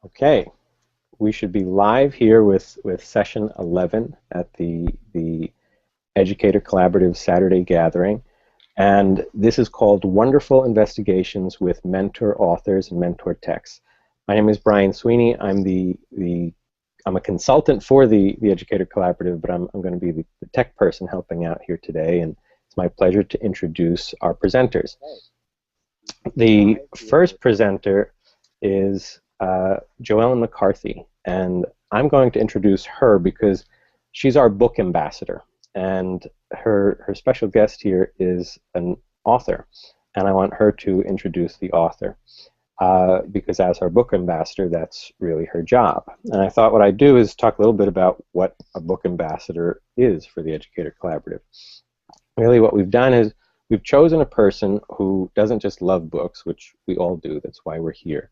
Okay, we should be live here with session 11 at the Educator Collaborative Saturday Gathering. And this is called Wonderful Investigations with Mentor Authors and Mentor Texts. My name is Brian Sweeney. I'm a consultant for the Educator Collaborative, but I'm going to be the tech person helping out here today. And it's my pleasure to introduce our presenters. The first presenter is JoEllen McCarthy, and I'm going to introduce her because she's our book ambassador, and her special guest here is an author, and I want her to introduce the author because as our book ambassador, that's really her job. And I thought what I'd do is talk a little bit about what a book ambassador is for the Educator Collaborative. Really what we've done is we've chosen a person who doesn't just love books, which we all do, that's why we're here,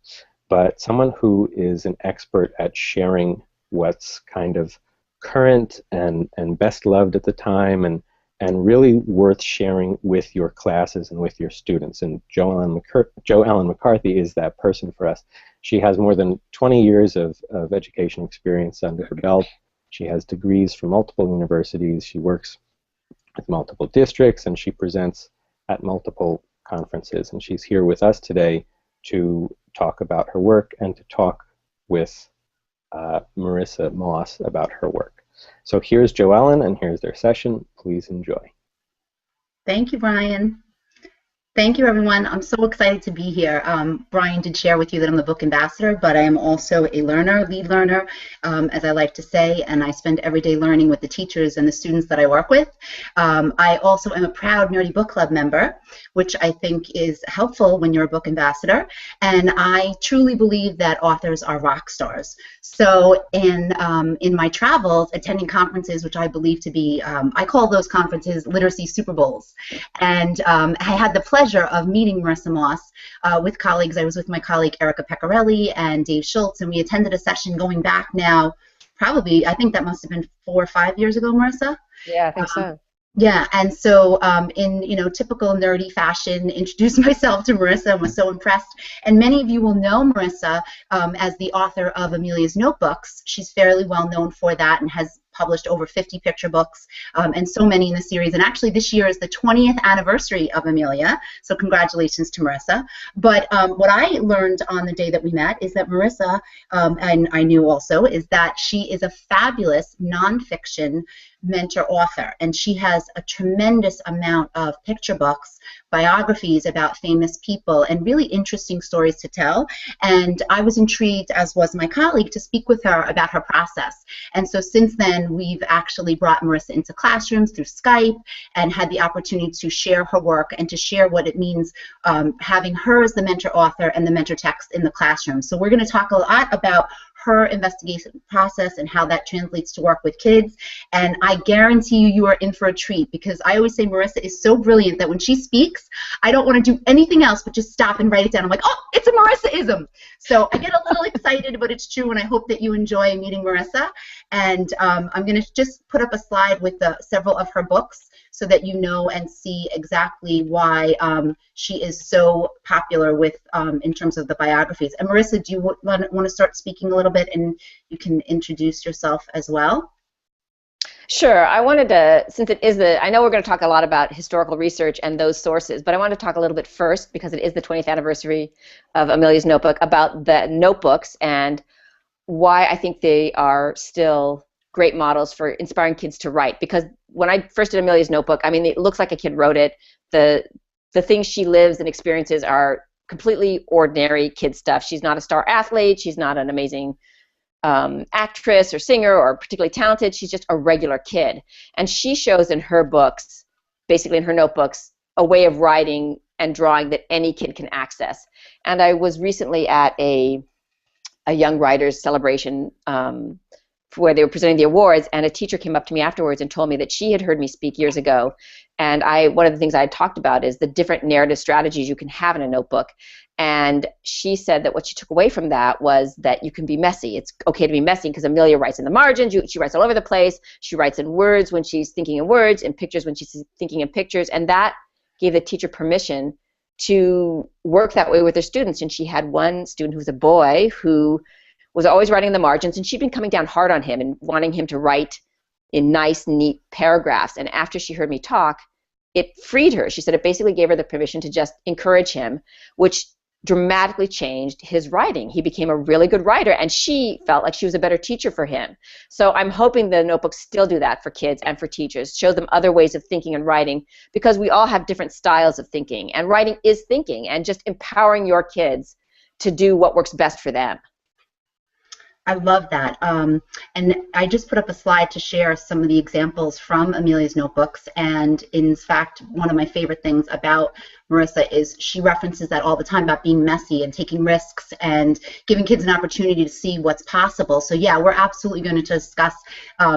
but someone who is an expert at sharing what's kind of current and best loved at the time and really worth sharing with your classes and with your students. And JoEllen McCarthy is that person for us. She has more than 20 years of education experience under her belt. She has degrees from multiple universities. She works with multiple districts, and she presents at multiple conferences. And she's here with us today to talk about her work and to talk with Marissa Moss about her work. So here's JoEllen, and here's their session. Please enjoy. Thank you, Brian. Thank you, everyone. I'm so excited to be here. Brian did share with you that I'm the book ambassador, but I am also a learner, lead learner, as I like to say, and I spend every day learning with the teachers and the students that I work with. I also am a proud Nerdy Book Club member, which I think is helpful when you're a book ambassador, and I truly believe that authors are rock stars. So in my travels, attending conferences, which I believe to be, I call those conferences literacy Super Bowls, and I had the pleasure of meeting Marissa Moss with colleagues. I was with my colleague Erica Pecorelli and Dave Schultz, and we attended a session going back now, probably, I think that must have been 4 or 5 years ago, Marissa? Yeah, I think so. Yeah, and so in typical nerdy fashion, introduced myself to Marissa and was so impressed. And many of you will know Marissa as the author of Amelia's Notebooks. She's fairly well known for that and has published over 50 picture books and so many in the series. And actually this year is the 20th anniversary of Amelia, so congratulations to Marissa. But what I learned on the day that we met is that Marissa, and I knew also, is that she is a fabulous nonfiction mentor author, and she has a tremendous amount of picture books, biographies about famous people, and really interesting stories to tell. And I was intrigued, as was my colleague, to speak with her about her process. And so since then, we've actually brought Marissa into classrooms through Skype and had the opportunity to share her work and to share what it means having her as the mentor author and the mentor text in the classroom. So we're going to talk a lot about her investigation process and how that translates to work with kids. And I guarantee you, you are in for a treat, because I always say Marissa is so brilliant that when she speaks, I don't want to do anything else but just stop and write it down. I'm like, oh, it's a Marissa-ism. So I get a little excited, but it's true, and I hope that you enjoy meeting Marissa. And I'm going to just put up a slide with several of her books so that you know and see exactly why she is so popular with in terms of the biographies. And Marissa, do you want to start speaking a little bit, and you can introduce yourself as well? Sure. I wanted to, since it is I know we're going to talk a lot about historical research and those sources, but I wanted to talk a little bit first, because it is the 20th anniversary of Amelia's Notebook, about the notebooks and why I think they are still great models for inspiring kids to write. Because when I first did Amelia's Notebook, I mean, it looks like a kid wrote it. The things she lives and experiences are completely ordinary kid stuff. She's not a star athlete. She's not an amazing actress or singer or particularly talented. She's just a regular kid. And she shows in her books, basically in her notebooks, a way of writing and drawing that any kid can access. And I was recently at a young writers celebration where they were presenting the awards, and a teacher came up to me afterwards and told me that she had heard me speak years ago, and one of the things I had talked about is the different narrative strategies you can have in a notebook. And she said that what she took away from that was that you can be messy. It's okay to be messy, because Amelia writes in the margins. She writes all over the place. She writes in words when she's thinking in words, in pictures when she's thinking in pictures, and that gave the teacher permission to work that way with her students. And she had one student who was a boy who was always writing in the margins, and she'd been coming down hard on him and wanting him to write in nice, neat paragraphs. And after she heard me talk, it freed her. She said it basically gave her the permission to just encourage him, which dramatically changed his writing. He became a really good writer, and she felt like she was a better teacher for him. So I'm hoping the notebooks still do that for kids and for teachers, show them other ways of thinking and writing, because we all have different styles of thinking, and writing is thinking, and just empowering your kids to do what works best for them. I love that. And I just put up a slide to share some of the examples from Amelia's notebooks. And in fact, one of my favorite things about Marissa is she references that all the time about being messy and taking risks and giving kids an opportunity to see what's possible. So yeah, we're absolutely going to discuss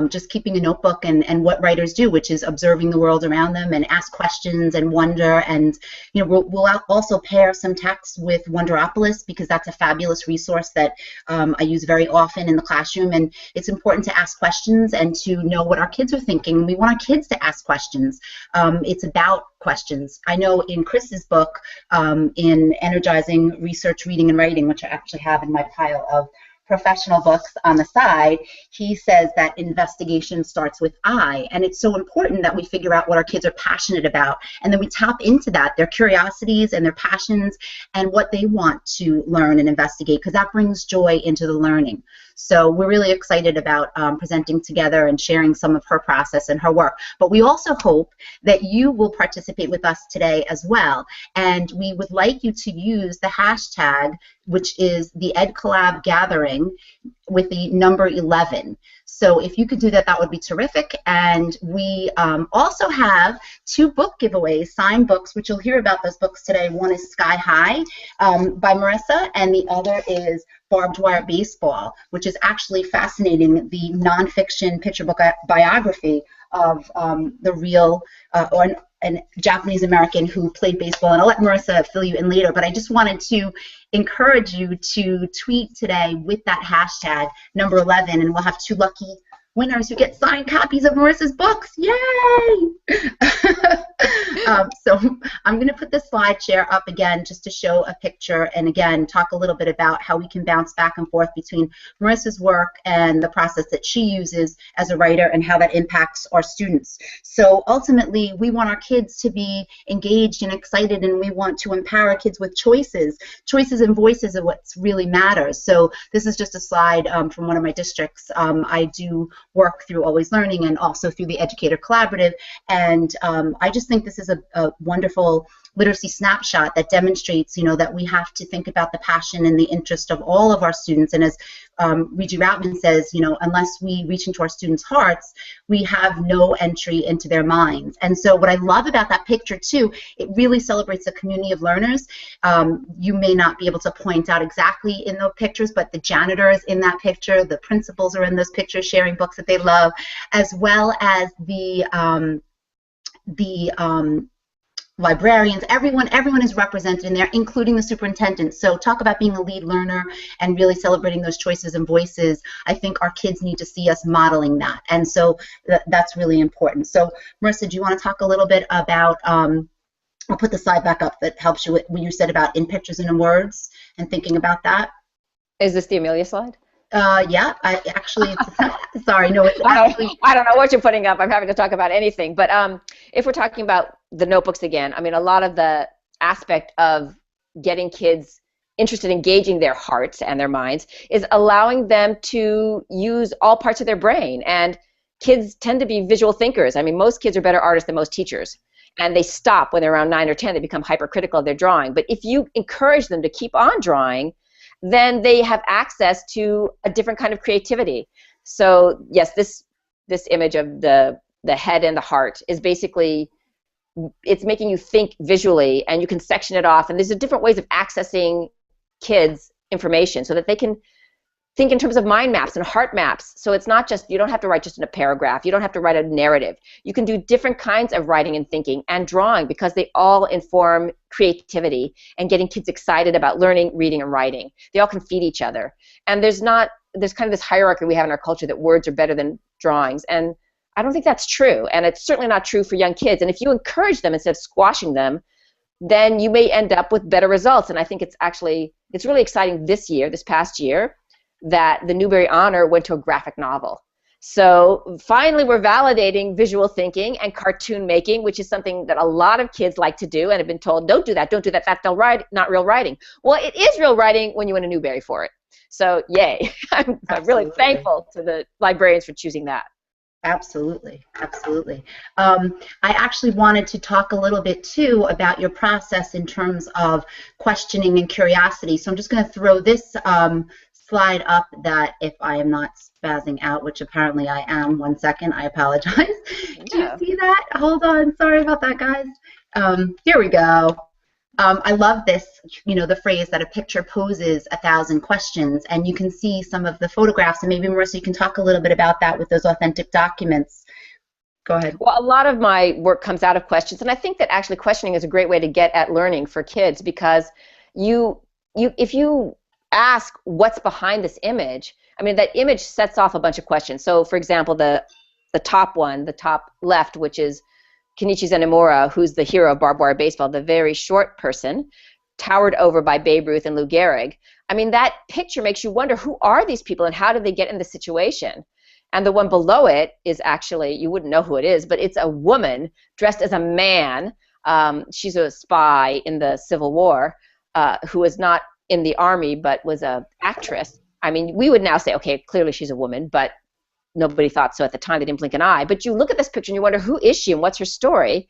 just keeping a notebook and what writers do, which is observing the world around them and ask questions and wonder. And we'll also pair some text with Wonderopolis, because that's a fabulous resource that I use very often in the classroom. And it's important to ask questions and to know what our kids are thinking. We want our kids to ask questions. It's about questions. I know in Chris's book, in Energizing Research, Reading, and Writing, which I actually have in my pile of professional books on the side, he says that investigation starts with I, and it's so important that we figure out what our kids are passionate about, and then we tap into that, their curiosities and their passions and what they want to learn and investigate, because that brings joy into the learning. So we're really excited about presenting together and sharing some of her process and her work. But we also hope that you will participate with us today as well. And we would like you to use the hashtag, which is the EdCollab Gathering, with the number 11. So if you could do that, that would be terrific. And we also have 2 book giveaways, signed books, which you'll hear about those books today. One is Sky High by Marissa, and the other is Barbed Wire Baseball, which is actually fascinating, the nonfiction picture book biography of the real an Japanese American who played baseball, and I'll let Marissa fill you in later, but I just wanted to encourage you to tweet today with that hashtag number 11, and we'll have 2 lucky winners who get signed copies of Marissa's books. Yay! So I'm going to put the slide share up again just to show a picture, and again talk a little bit about how we can bounce back and forth between Marissa's work and the process that she uses as a writer and how that impacts our students. So ultimately, we want our kids to be engaged and excited, and we want to empower kids with choices. Choices and voices are what really matters. So this is just a slide from one of my districts. I do work through Always Learning and also through the Educator Collaborative, and I just think this is a wonderful literacy snapshot that demonstrates, that we have to think about the passion and the interest of all of our students. And as Regie Routman says, unless we reach into our students' hearts, we have no entry into their minds. And so what I love about that picture too, it really celebrates a community of learners. You may not be able to point out exactly in those pictures, but the janitor is in that picture, the principals are in those pictures sharing books that they love, as well as the librarians, everyone is represented in there, including the superintendent. So talk about being a lead learner and really celebrating those choices and voices. I think our kids need to see us modeling that, and so that's really important. So Marissa, do you want to talk a little bit about, I'll put the slide back up that helps you with what you said about in pictures and in words and thinking about that. Is this the Amelia slide? Yeah, I actually, sorry, no, it's actually. I don't know what you're putting up. I'm having to talk about anything. But if we're talking about the notebooks again, I mean, a lot of the aspect of getting kids interested in engaging their hearts and their minds is allowing them to use all parts of their brain. And kids tend to be visual thinkers. I mean, most kids are better artists than most teachers. And they stop when they're around 9 or 10. They become hypercritical of their drawing. But if you encourage them to keep on drawing, then they have access to a different kind of creativity. So yes, this image of the head and the heart is basically, it's making you think visually, and you can section it off, and there's different ways of accessing kids' information so that they can think in terms of mind maps and heart maps. So it's not just, you don't have to write just in a paragraph, you don't have to write a narrative. You can do different kinds of writing and thinking and drawing, because they all inform creativity and getting kids excited about learning, reading, and writing. They all can feed each other. And there's kind of this hierarchy we have in our culture that words are better than drawings. And I don't think that's true. And it's certainly not true for young kids. And if you encourage them instead of squashing them, then you may end up with better results. And I think it's really exciting this past year, that the Newbery Honor went to a graphic novel. So finally we're validating visual thinking and cartoon making, which is something that a lot of kids like to do and have been told, don't do that, that's not real writing. Well, it is real writing when you win a Newbery for it. So yay. I'm really thankful to the librarians for choosing that. Absolutely, absolutely. I actually wanted to talk a little bit too about your process in terms of questioning and curiosity. So I'm just going to throw this slide up that, if I am not spazzing out, which apparently I am, 1 second, I apologize. Yeah. Do you see that? Hold on, sorry about that, guys. Here we go. I love this, the phrase that a picture poses 1,000 questions, and you can see some of the photographs, and maybe Marissa, you can talk a little bit about that with those authentic documents. Go ahead. Well, a lot of my work comes out of questions, and I think that actually questioning is a great way to get at learning for kids, because if you ask what's behind this image, I mean, that image sets off a bunch of questions. So, for example, the top one, the top left, which is Kenichi Zenemura, who's the hero of barbed wire baseball, the very short person, towered over by Babe Ruth and Lou Gehrig. I mean, that picture makes you wonder, who are these people and how did they get in this situation? And the one below it is actually, you wouldn't know who it is, but it's a woman dressed as a man. She's a spy in the Civil War who was not in the army but was an actress. I mean, we would now say, okay, clearly she's a woman, but nobody thought so at the time. They didn't blink an eye. But you look at this picture and you wonder, who is she and what's her story?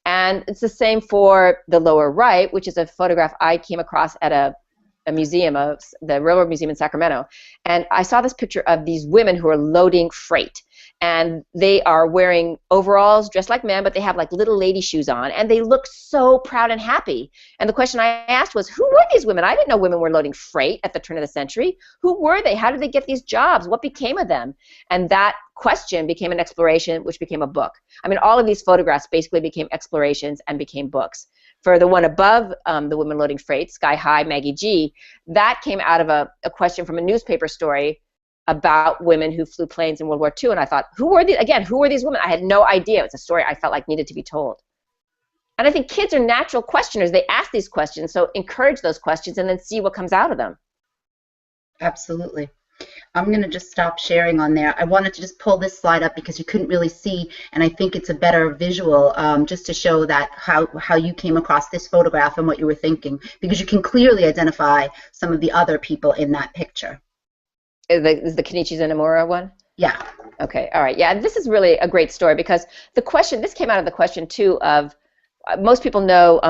And it's the same for the lower right, which is a photograph I came across at a museum, the Railroad Museum in Sacramento. And I saw this picture of these women who are loading freight. And they are wearing overalls, dressed like men, but they have like little lady shoes on. And they look so proud and happy. And the question I asked was, who were these women? I didn't know women were loading freight at the turn of the century. Who were they? How did they get these jobs? What became of them? And that question became an exploration, which became a book. I mean, all of these photographs basically became explorations and became books. For the one above the women loading freight, Sky High, Maggie G, that came out of a question from a newspaper story about women who flew planes in World War II, and I thought, who were these women? I had no idea. It's a story I felt like needed to be told. And I think kids are natural questioners. They ask these questions, so encourage those questions and then see what comes out of them. Absolutely. I'm going to just stop sharing on there. I wanted to just pull this slide up because you couldn't really see, and I think it's a better visual just to show that how you came across this photograph and what you were thinking, because you can clearly identify some of the other people in that picture. Is the Kenichi Zenemura one? Yeah. Okay, all right. Yeah, this is really a great story because the question, this came out of the question too of, most people know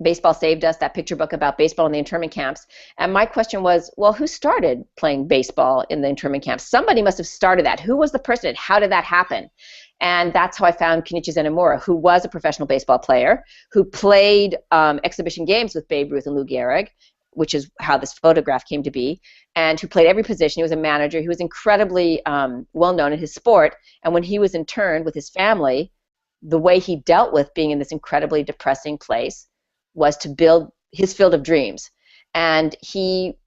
Baseball Saved Us, that picture book about baseball in the internment camps. And my question was, well, who started playing baseball in the internment camps? Somebody must have started that. Who was the person? How did that happen? And that's how I found Kenichi Zenemura, who was a professional baseball player, who played exhibition games with Babe Ruth and Lou Gehrig, which is how this photograph came to be, and who played every position. He was a manager. He was incredibly well-known in his sport. And when he was interned with his family, the way he dealt with being in this incredibly depressing place was to build his field of dreams. And he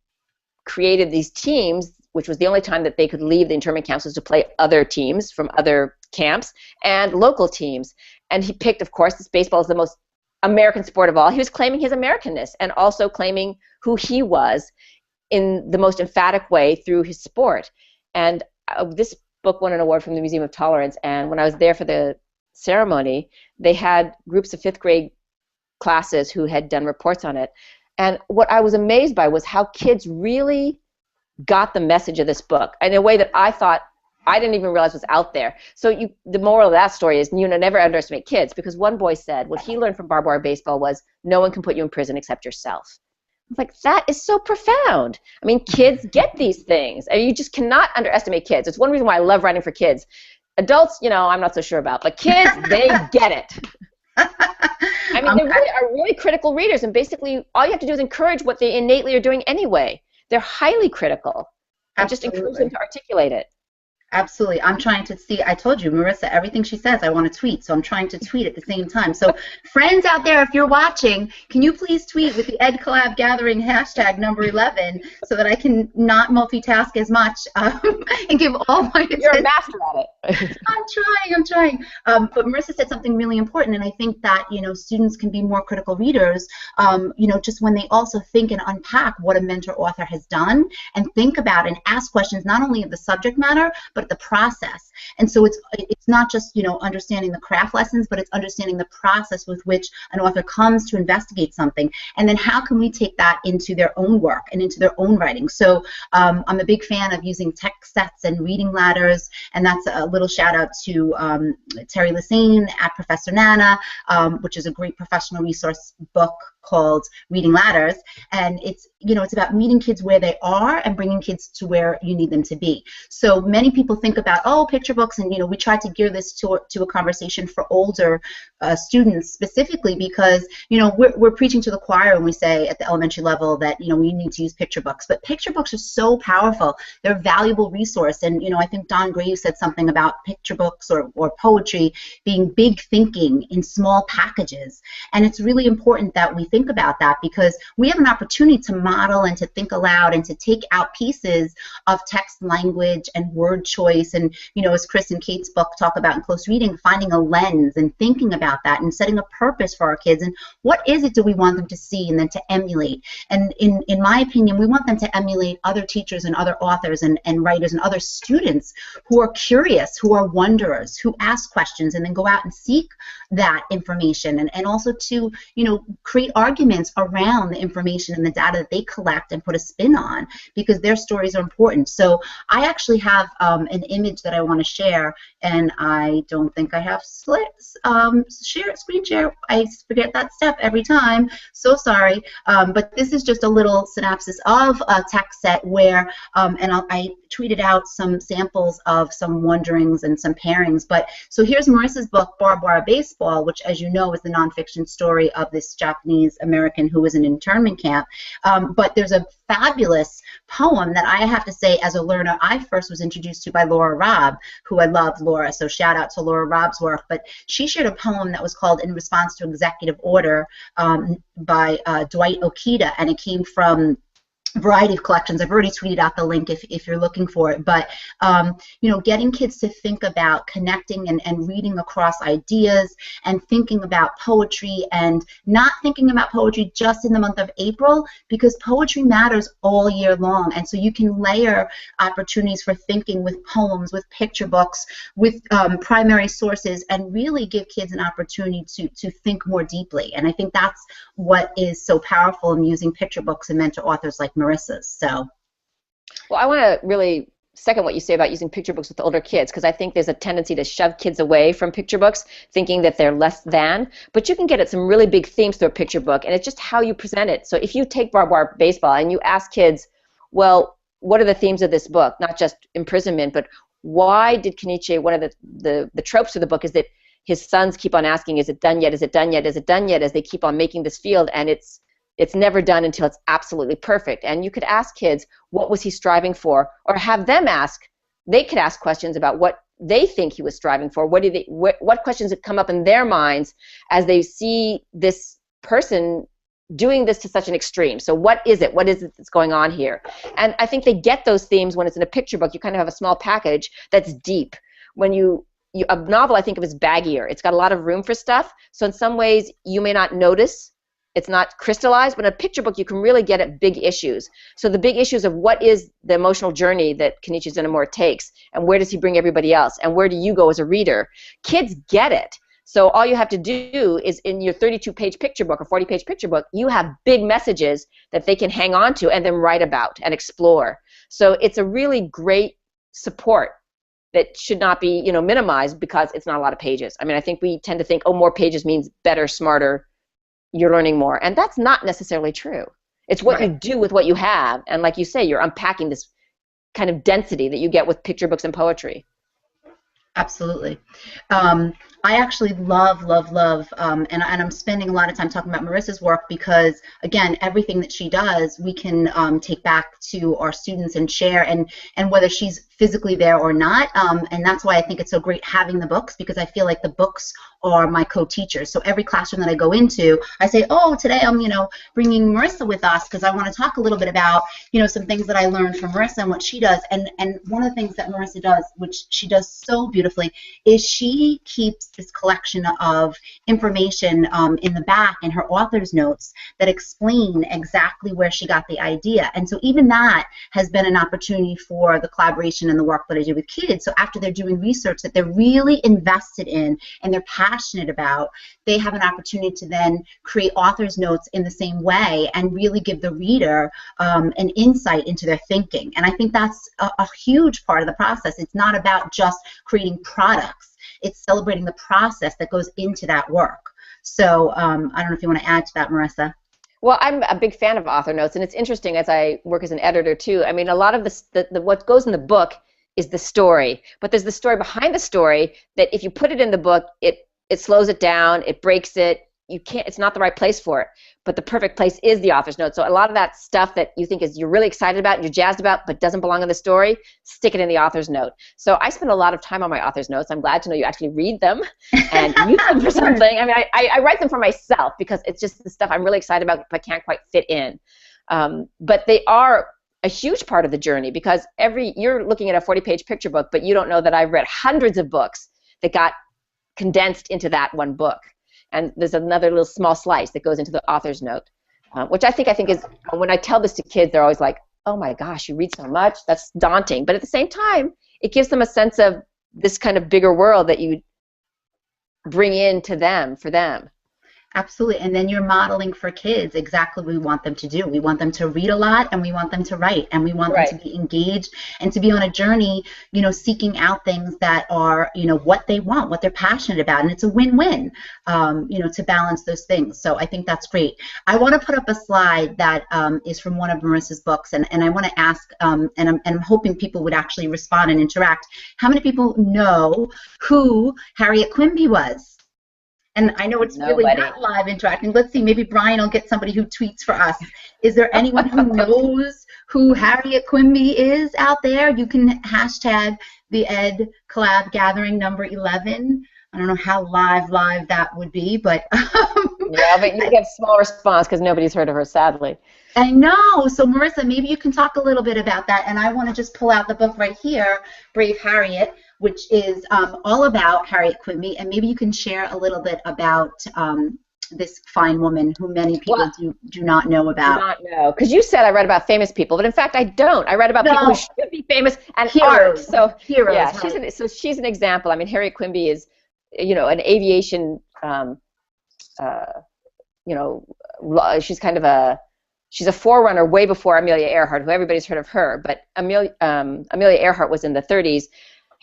created these teams, which was the only time that they could leave the internment camps, was to play other teams from other camps and local teams. And he picked, of course, this baseball is the most American sport of all. He was claiming his Americanness and also claiming who he was in the most emphatic way through his sport. And this book won an award from the Museum of Tolerance. And when I was there for the ceremony, they had groups of 5th grade classes who had done reports on it. And what I was amazed by was how kids really got the message of this book in a way that I thought I didn't even realize was out there. So the moral of that story is, never underestimate kids, because one boy said what he learned from barbed wire baseball was, no one can put you in prison except yourself. I was like, that is so profound. I mean, kids get these things. And you just cannot underestimate kids. It's one reason why I love writing for kids. Adults, I'm not so sure about, but kids, they get it. I mean, they really are really critical readers, and basically all you have to do is encourage what they innately are doing anyway. They're highly critical. And just encourage them to articulate it. Absolutely. I'm trying to see. I told you, Marissa, everything she says, I want to tweet. So I'm trying to tweet at the same time. So friends out there, if you're watching, can you please tweet with the Ed Collab Gathering hashtag number 11 so that I can not multitask as much and give all my attention. You're a master at it. I'm trying. But Marissa said something really important, and I think that, you know, students can be more critical readers, you know, just when they also think and unpack what a mentor author has done and think about and ask questions not only of the subject matter, but the process. And so it's not just, you know, understanding the craft lessons, but it's understanding the process with which an author comes to investigate something, and then how can we take that into their own work and into their own writing. So I'm a big fan of using text sets and reading ladders, and that's a little shout out to Terry Lassane at Professor Nana, which is a great professional resource book called Reading Ladders, and it's, you know, it's about meeting kids where they are and bringing kids to where you need them to be. So many people think about, oh, picture books, and, you know, we try to gear this to a conversation for older students specifically because, you know, we're preaching to the choir when we say at the elementary level that, you know, we need to use picture books, but picture books are so powerful. They're a valuable resource, and, you know, I think Don Graves said something about picture books or poetry being big thinking in small packages, and it's really important that we think about that because we have an opportunity to model and to think aloud and to take out pieces of text language and word choice, and, you know, as Chris and Kate's book talk about in Close Reading, finding a lens and thinking about that and setting a purpose for our kids, and what is it do we want them to see and then to emulate. And in my opinion, we want them to emulate other teachers and other authors and writers and other students who are curious, who are wonderers, who ask questions and then go out and seek that information, and also to, you know, create arguments around the information and the data that they collect and put a spin on, because their stories are important. So I actually have an image that I want to share, and I don't think I have screen share. I forget that step every time. So sorry. But this is just a little synopsis of a text set where, and I tweeted out some samples of some wonderings and some pairings. But so here's Marissa's book, Barbed Wire Baseball, which, as you know, is the nonfiction story of this Japanese American who was in an internment camp. But there's a fabulous poem that I have to say, as a learner, I first was introduced to by Laura Robb, who I love, Laura, so shout out to Laura Robb's work. But she shared a poem that was called In Response to Executive Order by Dwight Okita, and it came from variety of collections. I've already tweeted out the link if you're looking for it, but you know, getting kids to think about connecting and reading across ideas and thinking about poetry, and not thinking about poetry just in the month of April, because poetry matters all year long, and so you can layer opportunities for thinking with poems, with picture books, with primary sources, and really give kids an opportunity to think more deeply. And I think that's what is so powerful in using picture books and mentor authors like Marissa's. So, well, I want to really second what you say about using picture books with older kids, because I think there's a tendency to shove kids away from picture books, thinking that they're less than. But you can get at some really big themes through a picture book, and it's just how you present it. So if you take Barbed Wire Baseball and you ask kids, well, what are the themes of this book? Not just imprisonment, but why did Kenichi, one of the tropes of the book is that his sons keep on asking, is it done yet? Is it done yet? Is it done yet? As they keep on making this field, and it's never done until it's absolutely perfect. And you could ask kids, what was he striving for? Or have them ask, they could ask questions about what they think he was striving for. What questions have come up in their minds as they see this person doing this to such an extreme? So what is it? What is it that's going on here? And I think they get those themes when it's in a picture book. You kind of have a small package that's deep. When a novel, I think of as baggier. It's got a lot of room for stuff. So in some ways, you may not notice. It's not crystallized, but in a picture book, you can really get at big issues. So the big issues of what is the emotional journey that Kenichi Zenomura takes, and where does he bring everybody else, and where do you go as a reader? Kids get it. So all you have to do is, in your 32-page picture book or 40-page picture book, you have big messages that they can hang on to and then write about and explore. So it's a really great support that should not be, you know, minimized because it's not a lot of pages. I mean, I think we tend to think, oh, more pages means better, smarter, you're learning more. And that's not necessarily true. It's what you do with what you have. And like you say, you're unpacking this kind of density that you get with picture books and poetry. Absolutely. I actually love, and I'm spending a lot of time talking about Marissa's work because, again, everything that she does, we can take back to our students and share, and whether she's physically there or not. And that's why I think it's so great having the books, because I feel like the books are my co-teachers. So every classroom that I go into, I say, oh, today I'm, bringing Marissa with us because I want to talk a little bit about, some things that I learned from Marissa and what she does. And one of the things that Marissa does, which she does so beautifully, is she keeps this collection of information in the back in her author's notes that explain exactly where she got the idea. And so even that has been an opportunity for the collaboration and the work that I do with kids. So after they're doing research that they're really invested in and they're passionate about, they have an opportunity to then create author's notes in the same way and really give the reader an insight into their thinking. And I think that's a huge part of the process. It's not about just creating products. It's celebrating the process that goes into that work. So I don't know if you want to add to that, Marissa. Well, I'm a big fan of author notes, and it's interesting as I work as an editor too. I mean, a lot of what goes in the book is the story, but there's the story behind the story that if you put it in the book, it slows it down, it breaks it. It's not the right place for it, but the perfect place is the author's note. So a lot of that stuff that you think you're really excited about and you're jazzed about but doesn't belong in the story, stick it in the author's note. So I spend a lot of time on my author's notes. I'm glad to know you actually read them and use them for something. I mean, I write them for myself because it's just the stuff I'm really excited about but can't quite fit in. But they are a huge part of the journey because you're looking at a 40-page picture book, but you don't know that I've read hundreds of books that got condensed into that one book. And there's another little small slice that goes into the author's note, which I think is, when I tell this to kids, they're always like, oh my gosh, you read so much? That's daunting. But at the same time, it gives them a sense of this kind of bigger world that you bring in to them, for them. Absolutely. And then you're modeling for kids exactly what we want them to do. We want them to read a lot, and we want them to write, and we want them to be engaged and to be on a journey, seeking out things that are, what they want, what they're passionate about. And it's a win-win, to balance those things. So I think that's great. I want to put up a slide that is from one of Marissa's books, and I want to ask, and I'm hoping people would actually respond and interact. How many people know who Harriet Quimby was? And I know it's really not live interacting. Let's see, maybe Brian will get somebody who tweets for us. Is there anyone who knows who Harriet Quimby is out there? You can hashtag the Ed Collab Gathering number 11. I don't know how live that would be, but... yeah, but you get small response because nobody's heard of her, sadly. I know. So, Marissa, maybe you can talk a little bit about that. And I want to just pull out the book right here, Brave Harriet, which is all about Harriet Quimby. And maybe you can share a little bit about this fine woman who many people do not know about. Do not know. Because you said I read about famous people, but in fact I don't. I read about people who should be famous and aren't. So, heroes, yeah, right. she's an example. I mean, Harriet Quimby is, an aviation, she's kind of she's a forerunner way before Amelia Earhart, who everybody's heard of her. But Amelia Earhart was in the 30s.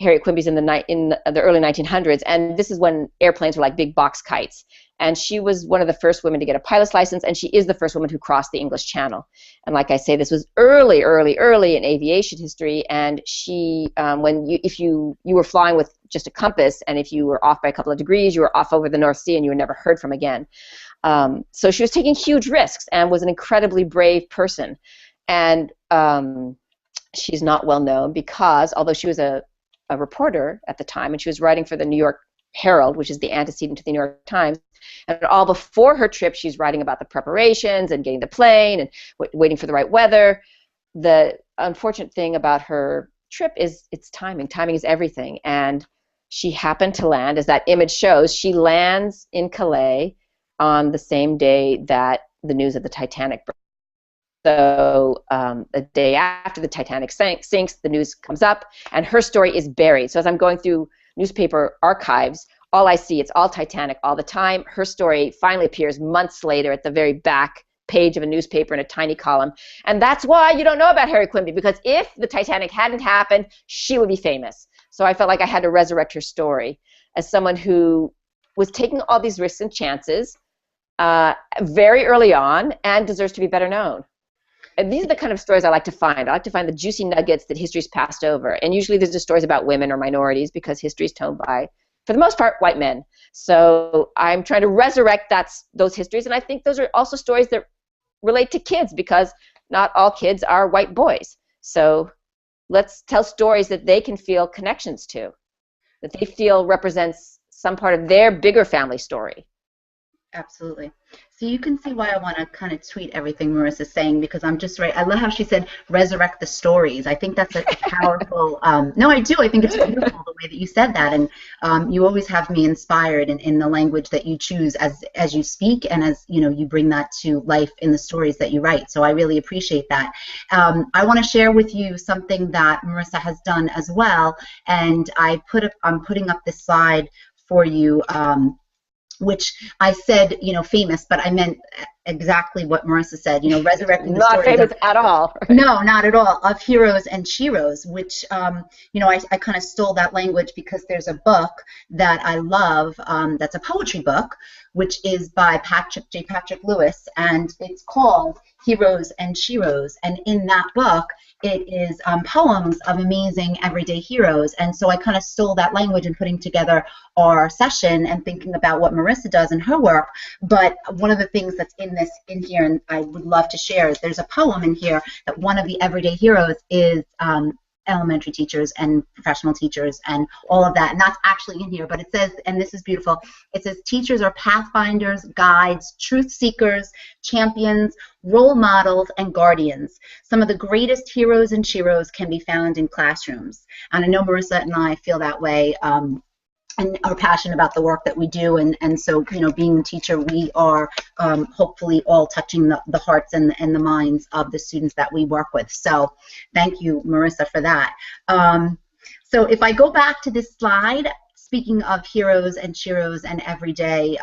Harriet Quimby's in the early 1900s, and this is when airplanes were like big box kites. And she was one of the first women to get a pilot's license, and she is the first woman who crossed the English Channel. And like I say, this was early in aviation history. And she, if you were flying with just a compass, and if you were off by a couple of degrees, you were off over the North Sea, and you were never heard from again. So she was taking huge risks and was an incredibly brave person. And she's not well known because, although she was a reporter at the time, and she was writing for the New York Herald, which is the antecedent to the New York Times, and all before her trip, she's writing about the preparations and getting the plane and waiting for the right weather. The unfortunate thing about her trip is its timing. Timing is everything. And she happened to land, as that image shows, she lands in Calais on the same day that the news of the Titanic broke. So the day after the Titanic sinks, the news comes up, and her story is buried. So as I'm going through newspaper archives, all I see, it's all Titanic all the time. Her story finally appears months later at the very back page of a newspaper in a tiny column. And that's why you don't know about Harriet Quimby, because if the Titanic hadn't happened, she would be famous. So I felt like I had to resurrect her story as someone who was taking all these risks and chances very early on and deserves to be better known. And these are the kind of stories I like to find. I like to find the juicy nuggets that history's passed over. And usually there's just stories about women or minorities because history is told by, for the most part, white men. So I'm trying to resurrect those histories. And I think those are also stories that relate to kids because not all kids are white boys. So let's tell stories that they can feel connections to, that they feel represents some part of their bigger family story. Absolutely. So you can see why I want to kind of tweet everything Marissa's saying, because I'm just right. I love how she said resurrect the stories. I think that's a powerful. No, I do. I think it's beautiful the way that you said that, and you always have me inspired in the language that you choose as you speak, and as you bring that to life in the stories that you write. So I really appreciate that. I want to share with you something that Marissa has done as well, and I'm putting up this slide for you. Which I said, famous, but I meant exactly what Marissa said, resurrecting the Not stories. famous at all. No, not at all. Of heroes and sheroes, which, I kind of stole that language because there's a book that I love that's a poetry book, which is by Patrick Lewis, and it's called Heroes and Sheroes. And in that book, it is poems of amazing everyday heroes. And so I kind of stole that language in putting together our session and thinking about what Marissa does in her work. But one of the things that's in here, and I would love to share, is there's a poem in here that one of the everyday heroes is elementary teachers and professional teachers and all of that. And that's actually in here, but it says, and this is beautiful, it says, teachers are pathfinders, guides, truth seekers, champions, role models, and guardians. Some of the greatest heroes and sheroes can be found in classrooms. And I know Marissa and I feel that way, and are passionate about the work that we do, and so being a teacher, we are hopefully all touching the hearts and the minds of the students that we work with. So thank you, Marissa, for that. So if I go back to this slide, speaking of heroes and sheroes and everyday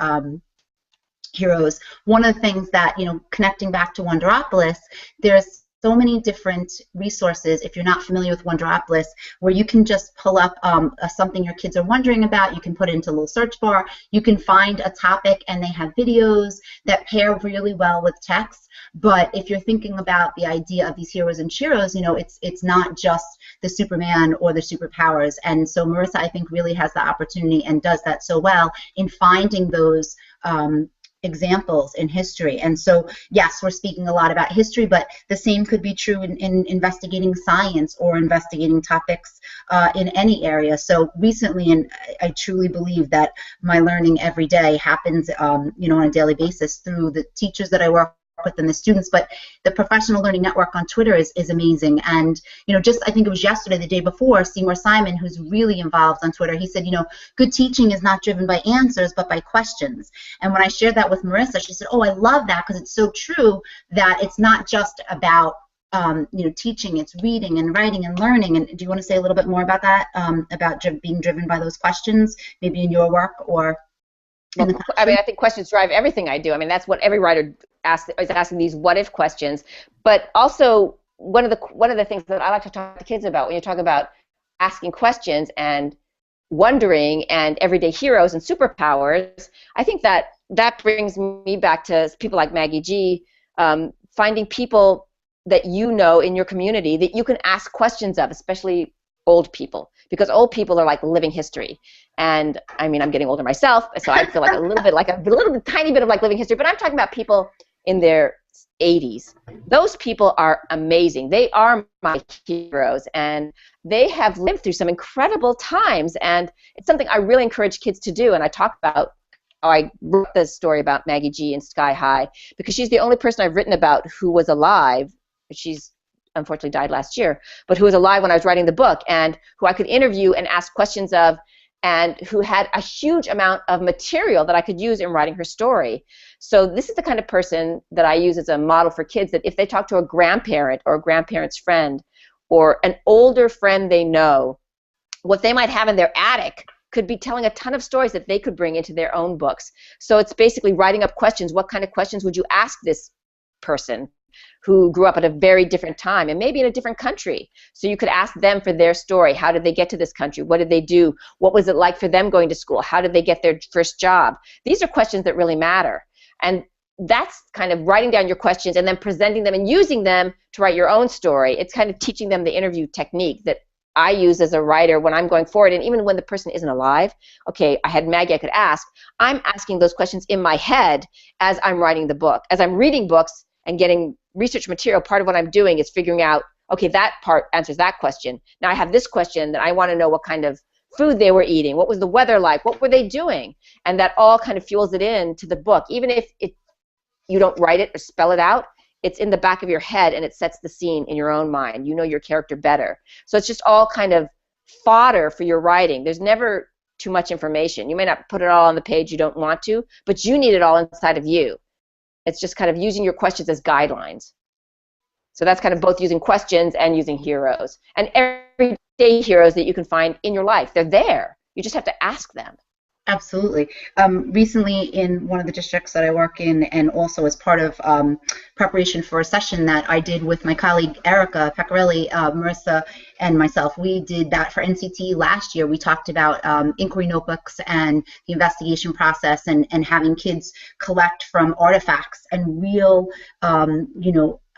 heroes, one of the things that, connecting back to Wonderopolis, there's so many different resources, if you're not familiar with Wonderopolis, where you can just pull up something your kids are wondering about. You can put it into a little search bar. You can find a topic, and they have videos that pair really well with text. But if you're thinking about the idea of these heroes and sheroes, it's not just the Superman or the superpowers. And so Marissa, I think, really has the opportunity and does that so well in finding those examples in history. And so, yes, we're speaking a lot about history, but the same could be true in investigating science or investigating topics in any area. So recently, and I truly believe that my learning every day happens, on a daily basis through the teachers that I work with and the students, but the Professional Learning Network on Twitter is amazing. And just, I think it was yesterday, the day before, Seymour Simon, who's really involved on Twitter, he said, good teaching is not driven by answers but by questions. And when I shared that with Marissa, she said, oh, I love that, because it's so true that it's not just about teaching, it's reading and writing and learning. And do you want to say a little bit more about that, about being driven by those questions, maybe in your work or? Well, I think questions drive everything I do. I mean, that's what every writer is asking, these what-if questions. But also, one of the things that I like to talk to kids about when you talk about asking questions and wondering and everyday heroes and superpowers, I think that brings me back to people like Maggie G, finding people that in your community that you can ask questions of, especially old people, because old people are like living history. And I mean, I'm getting older myself, so I feel like a little bit, tiny bit of like living history, but I'm talking about people in their 80s. Those people are amazing. They are my heroes, and they have lived through some incredible times, and it's something I really encourage kids to do. And I talk about how I wrote this story about Maggie G in Sky High, because she's the only person I've written about who was alive. She's unfortunately died last year, but who was alive when I was writing the book, and who I could interview and ask questions of, and who had a huge amount of material that I could use in writing her story. So this is the kind of person that I use as a model for kids, that if they talk to a grandparent or a grandparent's friend or an older friend they know, what they might have in their attic could be telling a ton of stories that they could bring into their own books. So it's basically writing up questions. What kind of questions would you ask this person who grew up at a very different time and maybe in a different country? So you could ask them for their story. How did they get to this country? What did they do? What was it like for them going to school? How did they get their first job? These are questions that really matter. And that's kind of writing down your questions and then presenting them and using them to write your own story. It's kind of teaching them the interview technique that I use as a writer when I'm going forward, and even when the person isn't alive. Okay, I had Maggie I could ask. I'm asking those questions in my head as I'm writing the book. As I'm reading books and getting research material, part of what I'm doing is figuring out, okay, that part answers that question. Now I have this question that I want to know what kind of food they were eating, what was the weather like, what were they doing, and that all kind of fuels it into the book. Even if you don't write it or spell it out, it's in the back of your head and it sets the scene in your own mind. You know your character better. So it's just all kind of fodder for your writing. There's never too much information. You may not put it all on the page you don't want to, but you need it all inside of you. It's just kind of using your questions as guidelines. So that's kind of both using questions and using heroes. And everyday heroes that you can find in your life. They're there. You just have to ask them. Absolutely. Recently, in one of the districts that I work in, and also as part of preparation for a session that I did with my colleague Erica Pecorelli, Marissa, and myself, we did that for NCT last year. We talked about inquiry notebooks and the investigation process, and having kids collect from artifacts and real,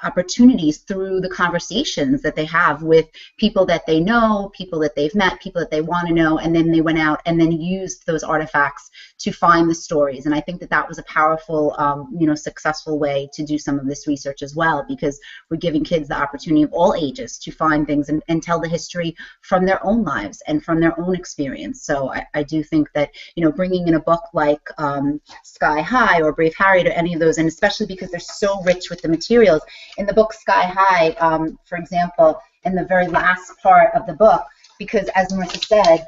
opportunities through the conversations that they have with people that they know, people that they've met, people that they want to know, and then they went out and then used those artifacts to find the stories. And I think that that was a powerful, successful way to do some of this research as well, because we're giving kids the opportunity of all ages to find things and tell the history from their own lives and from their own experience. So I do think that, bringing in a book like Sky High or Brave Harriet or any of those, and especially because they're so rich with the materials. In the book Sky High, for example, in the very last part of the book, because as Marissa said,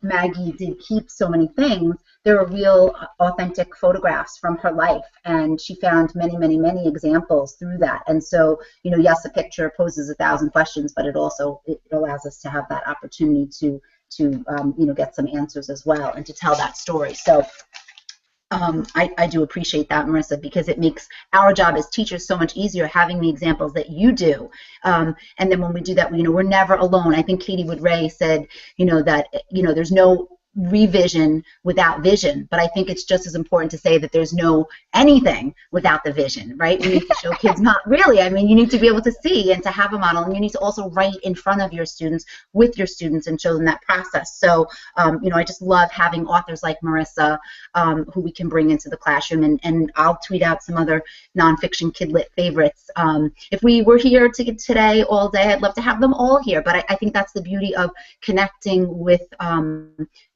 Maggie did keep so many things, there were real authentic photographs from her life, and she found many, many, many examples through that. And so, yes, a picture poses 1,000 questions, but it allows us to have that opportunity to get some answers as well and to tell that story. So I do appreciate that, Marissa, because it makes our job as teachers so much easier, having the examples that you do. And then when we do that, we're never alone. I think Katie Wood-Ray said, that, there's no revision without vision, but I think it's just as important to say that there's no anything without the vision, right? We need to show kids not really. I mean, you need to be able to see and to have a model, and you need to also write in front of your students, with your students, and show them that process. So, I just love having authors like Marissa who we can bring into the classroom, and I'll tweet out some other nonfiction kidlit favorites. If we were here today all day, I'd love to have them all here, but I think that's the beauty of connecting with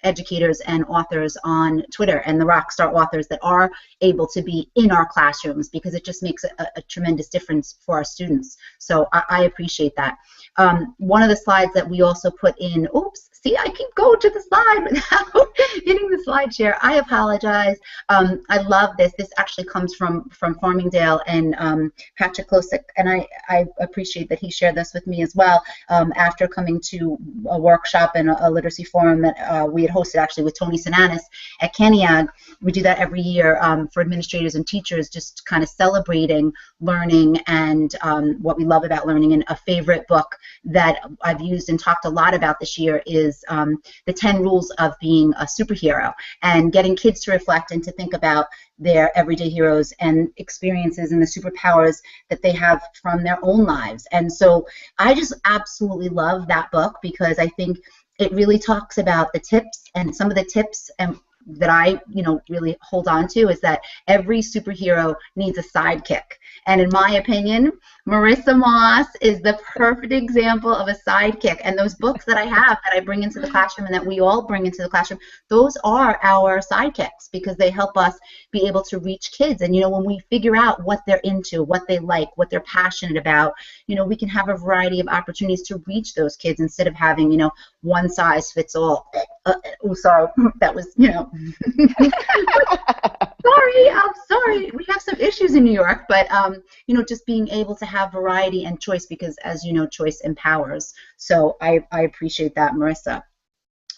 educators and authors on Twitter, and the rock star authors that are able to be in our classrooms, because it just makes a tremendous difference for our students. So I appreciate that. One of the slides that we also put in, see, I keep going to the slide without hitting the slide share. I apologize. I love this. This actually comes from Farmingdale and Patrick Klosik, and I appreciate that he shared this with me as well after coming to a workshop and a literacy forum that we had hosted actually with Tony Sinanis at Kaniag. We do that every year for administrators and teachers, just kind of celebrating learning and what we love about learning. And a favorite book that I've used and talked a lot about this year is the 10 Rules of Being a Superhero, and getting kids to reflect and to think about their everyday heroes and experiences and the superpowers that they have from their own lives. And so I just absolutely love that book, because I think it really talks about the tips, and some of the tips that I really hold on to is that every superhero needs a sidekick. And in my opinion, Marissa Moss is the perfect example of a sidekick. And those books that I have that I bring into the classroom and that we all bring into the classroom, those are our sidekicks, because they help us be able to reach kids. And when we figure out what they're into, what they like, what they're passionate about, we can have a variety of opportunities to reach those kids instead of having, one size fits all. Sorry, that was, I'm sorry. We have some issues in New York, but just being able to have variety and choice, because as you know, choice empowers. So I appreciate that, Marissa.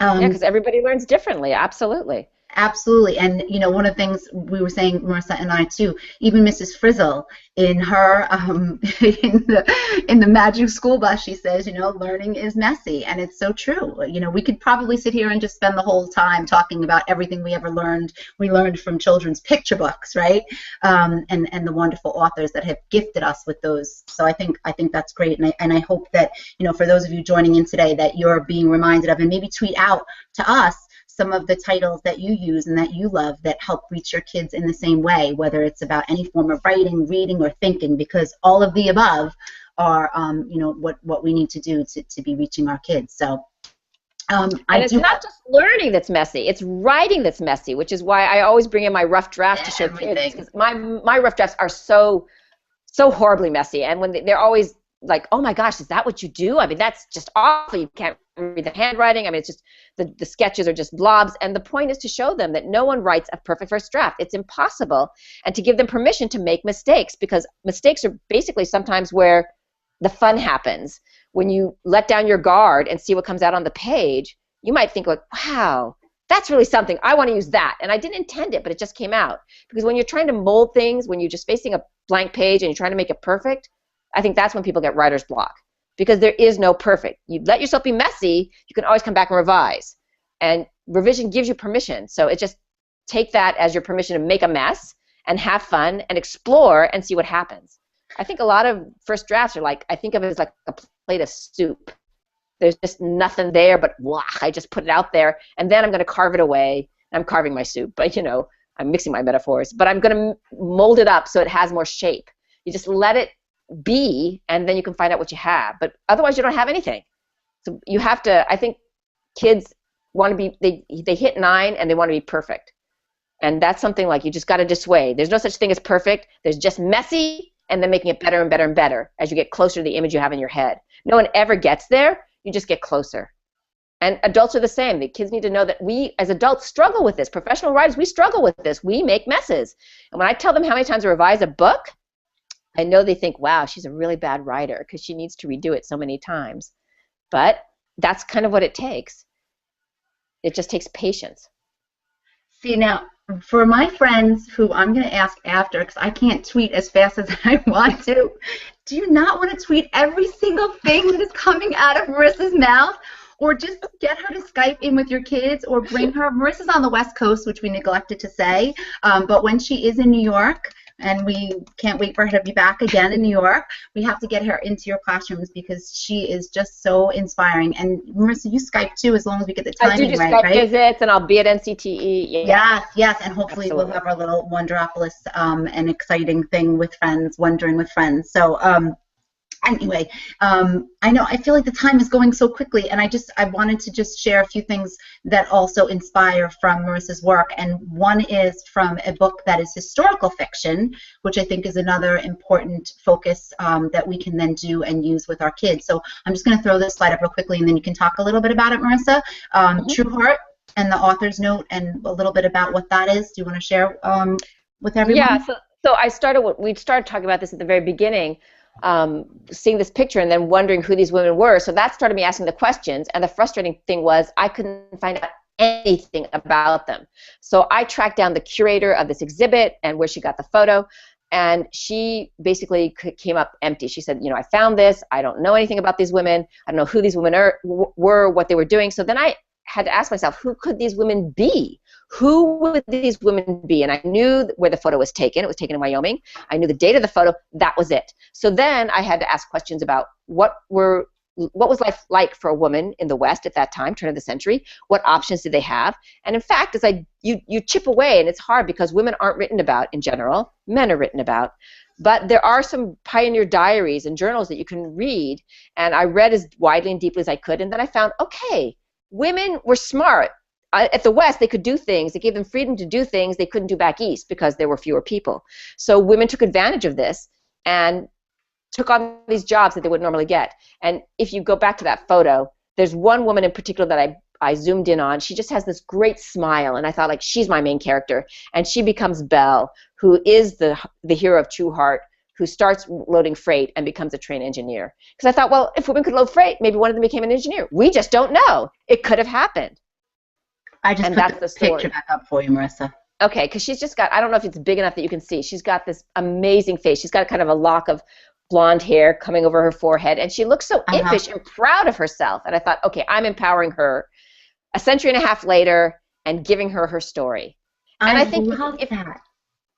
Yeah, because everybody learns differently. Absolutely. Absolutely. And, one of the things we were saying, Marissa and I too, even Mrs. Frizzle in her, in the Magic School Bus, she says, learning is messy. And it's so true. We could probably sit here and just spend the whole time talking about everything we ever learned. We learned from children's picture books, right? And the wonderful authors that have gifted us with those. So I think that's great. And I hope that, for those of you joining in today, that you're being reminded of, and maybe tweet out to us some of the titles that you use and that you love that help reach your kids in the same way, whether it's about any form of writing, reading, or thinking, because all of the above are, what we need to do to be reaching our kids. So. And it's not just learning that's messy, it's writing that's messy, which is why I always bring in my rough drafts to show kids, because my rough drafts are so horribly messy, and when they're always like, oh my gosh, is that what you do? I mean, that's just awful. You can't read the handwriting. I mean, it's just the sketches are just blobs. And the point is to show them that no one writes a perfect first draft. It's impossible. And to give them permission to make mistakes, because mistakes are basically sometimes where the fun happens. When you let down your guard and see what comes out on the page, you might think, like, wow, that's really something. I want to use that. And I didn't intend it, but it just came out. Because when you're trying to mold things, when you're just facing a blank page and you're trying to make it perfect, I think that's when people get writer's block, because there is no perfect. You let yourself be messy, you can always come back and revise. And revision gives you permission. So it just take that as your permission to make a mess and have fun and explore and see what happens. I think a lot of first drafts are like, I think of it as like a plate of soup. There's just nothing there but blah. I just put it out there, and then I'm going to carve it away. I'm carving my soup, but I'm mixing my metaphors. But I'm going to mold it up so it has more shape. You just let it be, and then you can find out what you have. But otherwise, you don't have anything. So you have to. I think kids want to be. They hit 9 and they want to be perfect, and that's something like you just got to dissuade. There's no such thing as perfect. There's just messy, and then making it better and better and better as you get closer to the image you have in your head. No one ever gets there. You just get closer. And adults are the same. The kids need to know that we, as adults, struggle with this. Professional writers, we struggle with this. We make messes. And when I tell them how many times I revise a book, I know they think, wow, she's a really bad writer because she needs to redo it so many times. But that's kind of what it takes. It just takes patience. See, now, for my friends who I'm going to ask after, because I can't tweet as fast as I want to, do you not want to tweet every single thing that is coming out of Marissa's mouth? Or just get her to Skype in with your kids, or bring her. Marissa's on the West Coast, which we neglected to say, but when she is in New York, and we can't wait for her to be back again in New York, we have to get her into your classrooms because she is just so inspiring. And Marissa, you Skype too, as long as we get the timing right, right? I do Skype visits, and I'll be at NCTE. Yeah. Yes, and hopefully Absolutely. We'll have our little Wonderopolis and exciting thing with friends, wondering with friends. So anyway, I feel like the time is going so quickly, and I wanted to just share a few things that also inspire from Marissa's work. And one is from a book that is historical fiction, which I think is another important focus that we can then do and use with our kids. So I'm just going to throw this slide up real quickly, and then you can talk a little bit about it, Marissa. True Heart and the author's note, and a little bit about what that is. Do you want to share with everyone? Yeah. So we started talking about this at the very beginning. Seeing this picture and then wondering who these women were. So that started me asking the questions, and the frustrating thing was I couldn't find out anything about them. So I tracked down the curator of this exhibit and where she got the photo, and she basically came up empty. She said, I found this. I don't know anything about these women. I don't know who these women were, what they were doing. So then I had to ask myself, who could these women be? Who would these women be? And I knew where the photo was taken. It was taken in Wyoming. I knew the date of the photo. That was it. So then I had to ask questions about what was life like for a woman in the West at that time, turn of the century? What options did they have? And in fact, as you chip away, and it's hard because women aren't written about in general. Men are written about. But there are some pioneer diaries and journals that you can read. And I read as widely and deeply as I could. And then I found, okay, women were smart. At the West, they could do things. It gave them freedom to do things they couldn't do back East because there were fewer people. So women took advantage of this and took on these jobs that they wouldn't normally get. And if you go back to that photo, there's one woman in particular that I zoomed in on. She just has this great smile, and I thought, like, she's my main character. And she becomes Belle, who is the hero of True Heart, who starts loading freight and becomes a train engineer. Because I thought, well, if women could load freight, maybe one of them became an engineer. We just don't know. It could have happened. I just And put that's the the story. picture back up for you, Marissa. Okay, because she's just got, I don't know if it's big enough that you can see, she's got this amazing face. She's got kind of a lock of blonde hair coming over her forehead, and she looks so impish and proud of herself. And I thought, okay, I'm empowering her a century and a half later and giving her her story. And I think love that.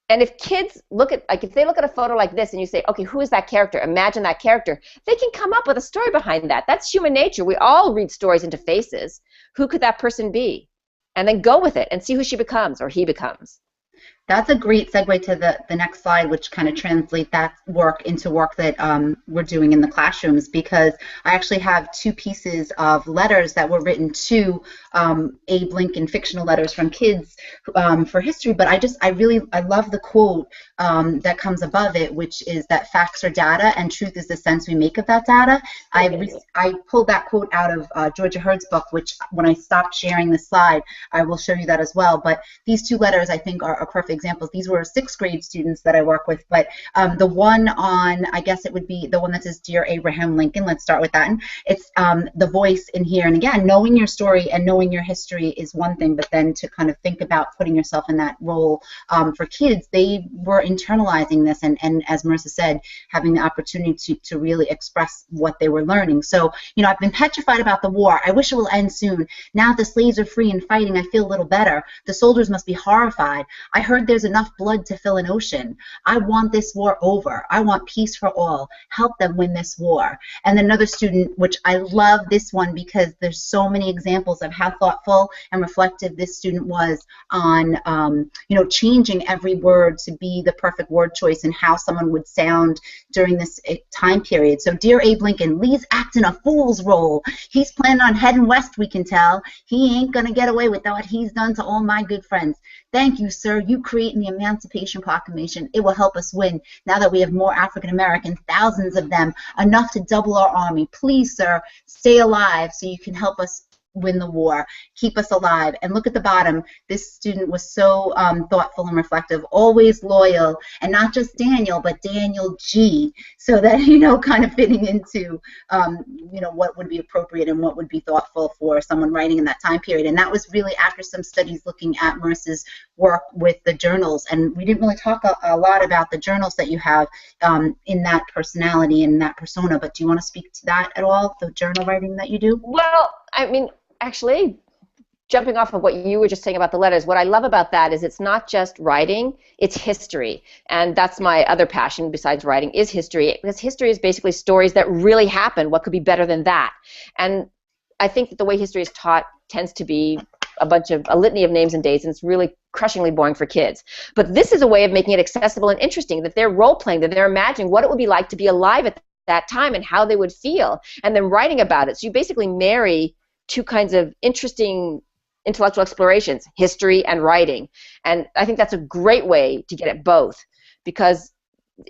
And if kids look at, like, if they look at a photo like this and you say, okay, who is that character? Imagine that character. They can come up with a story behind that. That's human nature. We all read stories into faces. Who could that person be? And then go with it and see who she becomes or he becomes. That's a great segue to the next slide, which kind of translate that work into work that we're doing in the classrooms, because I actually have 2 pieces of letters that were written to Abe Lincoln, fictional letters from kids for history. But I love the quote that comes above it, which is that facts are data and truth is the sense we make of that data. I pulled that quote out of Georgia Hurd's book, which when I stopped sharing this slide, I will show you that as well. But these 2 letters I think are perfect examples. These were 6th grade students that I work with, but the one on, I guess it would be the one that says Dear Abraham Lincoln, let's start with that. And it's the voice in here, and again, knowing your story and knowing your history is one thing, but then to kind of think about putting yourself in that role for kids, they were internalizing this, and as Marissa said, having the opportunity to really express what they were learning. So, you know, I've been petrified about the war. I wish it will end soon. Now that the slaves are free and fighting, I feel a little better. The soldiers must be horrified. I heard there's enough blood to fill an ocean. I want this war over. I want peace for all. Help them win this war. And then another student, which I love this one because there's so many examples of how thoughtful and reflective this student was on, you know, changing every word to be the perfect word choice and how someone would sound during this time period. So, Dear Abe Lincoln, Lee's acting a fool's role. He's planning on heading west, we can tell. He ain't gonna get away with what he's done to all my good friends. Thank you, sir. You creating the Emancipation Proclamation. It will help us win now that we have more African Americans, thousands of them, enough to double our army. Please, sir, stay alive so you can help us win the war. Keep us alive. And look at the bottom. This student was so thoughtful and reflective, always loyal, and not just Daniel, but Daniel G. So that, you know, kind of fitting into, you know, what would be appropriate and what would be thoughtful for someone writing in that time period. And that was really after some studies looking at Marissa's work with the journals. And we didn't really talk a lot about the journals that you have in that personality and that persona. But do you want to speak to that at all, the journal writing that you do? Well, I mean, actually, jumping off of what you were just saying about the letters, what I love about that is it's not just writing, it's history. And that's my other passion besides writing is history, because history is basically stories that really happened. What could be better than that? And I think that the way history is taught tends to be a litany of names and dates, and it's really crushingly boring for kids. But this is a way of making it accessible and interesting, that they're role-playing, that they're imagining what it would be like to be alive at that time and how they would feel, and then writing about it. So you basically marry 2 kinds of interesting intellectual explorations, history and writing. And I think that's a great way to get at both, because,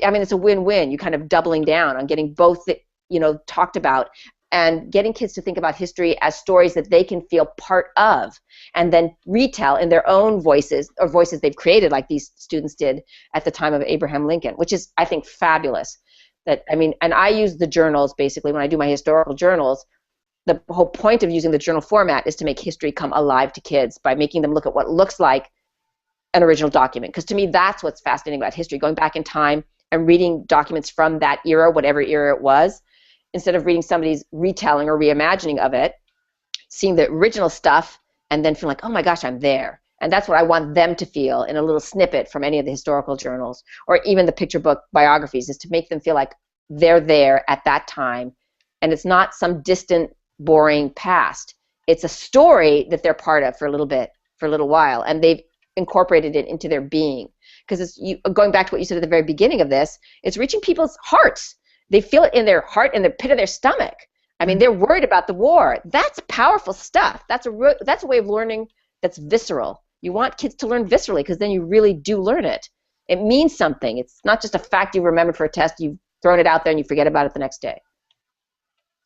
I mean, it's a win-win. You kind of doubling down on getting both, you know, talked about, and getting kids to think about history as stories that they can feel part of and then retell in their own voices, or voices they've created, like these students did at the time of Abraham Lincoln, which is, I think, fabulous. That, I mean, and I use the journals basically when I do my historical journals. The whole point of using the journal format is to make history come alive to kids by making them look at what looks like an original document. Because to me, that's what's fascinating about history, going back in time and reading documents from that era, whatever era it was, instead of reading somebody's retelling or reimagining of it, seeing the original stuff and then feeling like, oh my gosh, I'm there. And that's what I want them to feel in a little snippet from any of the historical journals or even the picture book biographies, is to make them feel like they're there at that time. And it's not some distant, boring past. It's a story that they're part of for a little bit, for a little while, and they've incorporated it into their being. Because it's going back to what you said at the very beginning of this, it's reaching people's hearts. They feel it in their heart, in the pit of their stomach. I mean, they're worried about the war. That's powerful stuff. That's a way of learning that's visceral. You want kids to learn viscerally, because then you really do learn it. It means something. It's not just a fact you remembered for a test, you've thrown it out there and you forget about it the next day.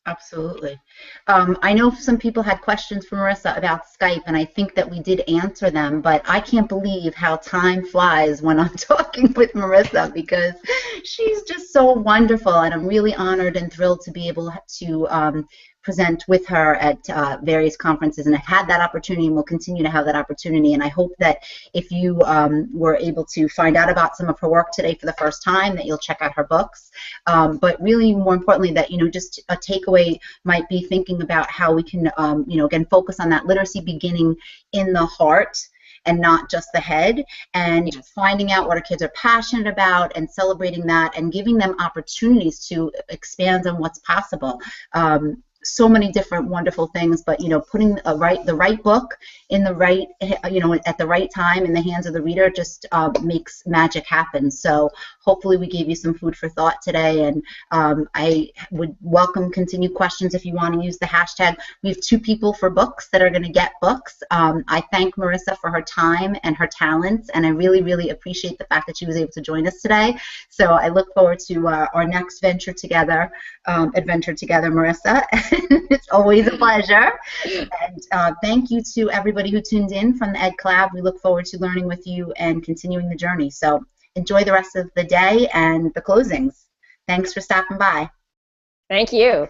Absolutely. I know some people had questions for Marissa about Skype, and I think that we did answer them, but I can't believe how time flies when I'm talking with Marissa, because she's just so wonderful, and I'm really honored and thrilled to be able to present with her at various conferences, and I've had that opportunity and will continue to have that opportunity. And I hope that if you were able to find out about some of her work today for the first time, that you'll check out her books. But really, more importantly, that, just a takeaway might be thinking about how we can, again, focus on that literacy beginning in the heart and not just the head, and finding out what our kids are passionate about and celebrating that and giving them opportunities to expand on what's possible. So many different wonderful things, but putting the right book in the right at the right time in the hands of the reader just makes magic happen. So hopefully we gave you some food for thought today, and I would welcome continued questions if you want to use the hashtag. We have 2 people for books that are going to get books. I thank Marissa for her time and her talents, and I really, really appreciate the fact that she was able to join us today. So I look forward to our next adventure together, Marissa. It's always a pleasure. And thank you to everybody who tuned in from the Ed Collab. We look forward to learning with you and continuing the journey. So enjoy the rest of the day and the closings. Thanks for stopping by. Thank you.